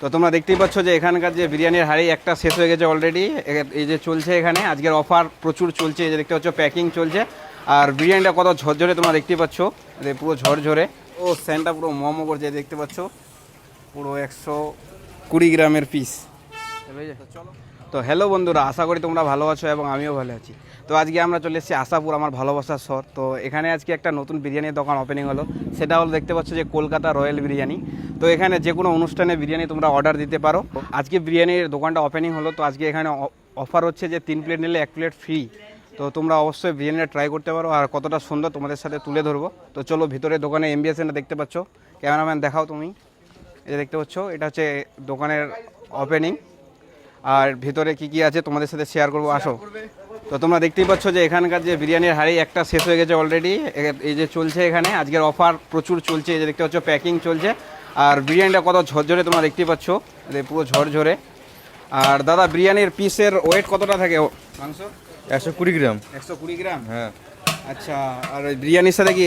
তো তোমরা দেখতেই পাচ্ছ যে এখানকার যে বিরিয়ানির হাঁড়ি একটা শেষ হয়ে গেছে অলরেডি। এই যে চলছে এখানে আজকের অফার প্রচুর চলছে, এই যে দেখতে পাচ্ছ প্যাকিং চলছে। আর বিরিয়ানিটা কত ঝরঝরে তোমরা দেখতেই পাচ্ছ, পুরো ঝরঝরে। ও স্যানটা পুরো মোমো করছে দেখতে পাচ্ছ, পুরো 120 গ্রামের পিস। চলো, তো হ্যালো বন্ধুরা, আশা করি তোমরা ভালো আছো এবং আমিও ভালো আছি। তো আজকে আমরা চলে এসেছি আশাপুর, আমার ভালোবাসার শহর। তো এখানে আজকে একটা নতুন বিরিয়ানির দোকান ওপেনিং হলো, সেটা হলো দেখতে পাচ্ছ যে কলকাতা রয়্যাল বিরিয়ানি। তো এখানে যে কোনো অনুষ্ঠানে বিরিয়ানি তোমরা অর্ডার দিতে পারো। আজকে বিরিয়ানির দোকানটা ওপেনিং হলো, তো আজকে এখানে অফার হচ্ছে যে 3 প্লেট নিলে 1 প্লেট ফ্রি। তো তোমরা অবশ্যই বিরিয়ানিটা ট্রাই করতে পারো, আর কতটা সুন্দর তোমাদের সাথে তুলে ধরবো। তো চলো ভিতরে দোকানে এমবিএসটা দেখতে পাচ্ছ, ক্যামেরাম্যান দেখাও তুমি। এই দেখতে পাচ্ছ এটা হচ্ছে দোকানের ওপেনিং, আর ভিতরে কি কি আছে তোমাদের সাথে শেয়ার করবো, আসো। তো তোমরা দেখতেই পাচ্ছ যে এখানকার যে বিরিয়ানির হাঁড়ি একটা শেষ হয়ে গেছে অলরেডি। এই যে চলছে এখানে আজকের অফার প্রচুর চলছে, এই যে দেখতে পাচ্ছ প্যাকিং চলছে। আর বিরিয়ানিটা কত ঝরঝরে তোমরা দেখতেই পাচ্ছ, পুরো ঝরঝরে। আর দাদা, বিরিয়ানির পিসের ওয়েট কতটা থাকে মাংস? 120 গ্রাম। 120 গ্রাম, হ্যাঁ। আচ্ছা। আর ওই বিরিয়ানির সাথে কি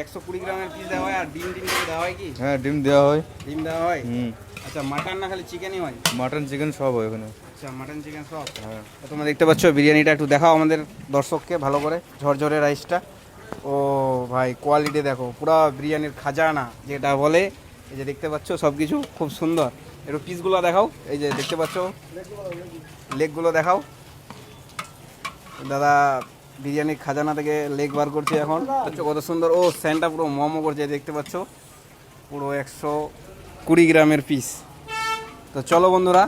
120 গ্রামের পিস দেওয়া হয়, আর ডিম দেওয়া হয় কি? হ্যাঁ, ডিম দেওয়া হয়। ডিম দেওয়া হয়। হুম। আচ্ছা, মাটন না খালি চিকেনই হয়? মাটন চিকেন সব হয় ওখানে। আচ্ছা, মাটন চিকেন সব। হ্যাঁ, তোমরা দেখতে পাচ্ছ বিরিয়ানিটা একটু দেখাও আমাদের দর্শককে ভালো করে, ঝরঝরে রাইসটা। ও ভাই, কোয়ালিটি দেখো, পুরো বিরিয়ানির খাজানা যেটা বলে। এই যে দেখতে পাচ্ছ সব কিছু খুব সুন্দর। একটু পিসগুলো দেখাও, এই যে দেখতে পাচ্ছ লেগগুলো দেখাও। দাদা বিরিয়ানির খাজানা থেকে লেগ বার করছে এখন, কত সুন্দর। ও স্যানটা পুরো মোমো করছে দেখতে পাচ্ছ, পুরো 120 গ্রামের পিস। তো চলো বন্ধুরা,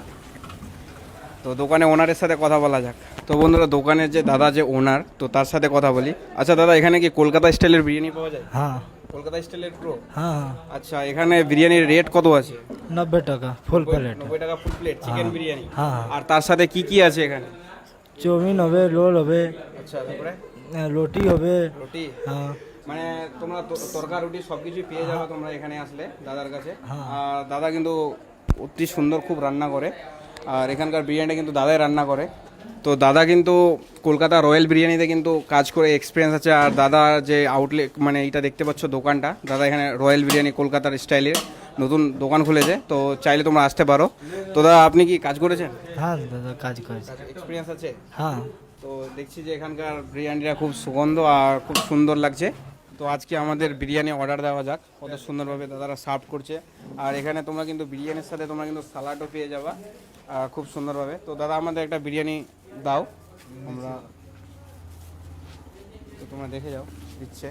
তো দোকানে ওনারের সাথে কথা বলা যাক। তো বন্ধুরা, দোকানের যে দাদা যে ওনার, তো তার সাথে কথা বলি। আচ্ছা দাদা, এখানে কি কলকাতা স্টাইলের বিরিয়ানি পাওয়া যায়? हाँ কলকাতা স্টাইলের প্রো। हाँ हाँ আচ্ছা, এখানে বিরিয়ানির রেট কত আছে? 90 টাকা ফুল প্লেট 90 টাকা ফুল প্লেট চিকেন বিরিয়ানি। हाँ हाँ আর তার সাথে কি কি আছে এখানে? চাউমিন হবে, রোল হবে, আচ্ছা, তারপরে রুটি হবে। রুটি, হ্যাঁ মানে তোমরা তরকা রুটি সব কিছুই পেয়ে যাবে তোমরা এখানে আসলে দাদার কাছে। হ্যাঁ। আর দাদা কিন্তু অতি সুন্দর খুব রান্না করে, আর এখানকার বিরিয়ানিটা কিন্তু দাদাই রান্না করে। তো দাদা কিন্তু কলকাতা রয়্যাল বিরিয়ানিতে কিন্তু কাজ করে এক্সপিরিয়েন্স আছে। আর দাদা যে আউটলেট, মানে এইটা দেখতে পাচ্ছ দোকানটা, দাদা এখানে রয়্যাল বিরিয়ানি কলকাতার স্টাইলের নতুন দোকান খুলেছে। তো চাইলে তোমরা আসতে পারো। তো দাদা, আপনি কি কাজ করেছেন? হ্যাঁ দাদা কাজ করেছে। এক্সপিরিয়েন্স আছে? হ্যাঁ তো দেখছি যে এখানকার বিরিয়ানিটা খুব সুগন্ধ আর খুব সুন্দর লাগছে। তো আজকে আমাদের বিরিয়ানি অর্ডার দেওয়া যাক, কত সুন্দরভাবে দাদারা সার্ভ করছে। আর এখানে তোমরা কিন্তু বিরিয়ানির সাথে তোমরা কিন্তু সালাডও পেয়ে যাবা খুব সুন্দরভাবে। তো দাদা, আমাদের একটা বিরিয়ানি দাও আমরা, তো তোমরা দেখে যাও দিচ্ছে।